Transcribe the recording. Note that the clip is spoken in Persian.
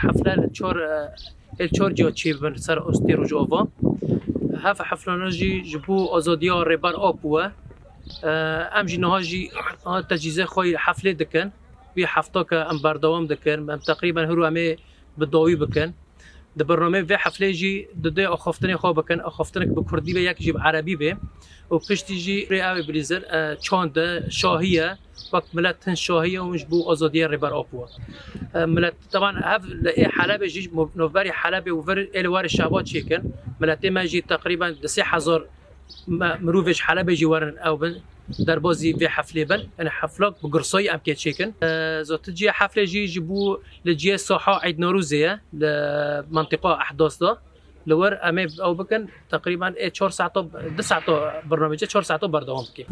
حفله الچور جا چی بن سر استیرو جوابا هف حفله نجی جبو آزادیا ربار آبوه ام جی نهاجی تجهیز خوی حفله دکن بی هفته که ام بردوام دکن ام تقریبا هرو امه بداوی بکن د برنامه و حفله جی دده اخافتنی خواب بکن اخافتنی که به کردی به یک جیب عربی به و پشتی جی ری بریزر چاند شاهیه وقت ملت شاهیه و مجبو آزادی ربار آبوه ملت طبعا هف حلب جي نوفاري حلب وفر الوار الشعبات شيكن ملت ما جي تقريبا 3000 مروفش حلب جي ورن او بن دربازي في حفله بن انا حفله بقرصي ام كيت شيكن زوت جي حفله جي جيبو لجي ساحه عيد نوروزيه لمنطقه احداث ده لور امي او بكن تقريبا 4 ساعات 9 برنامج 4 ساعات بردوام كي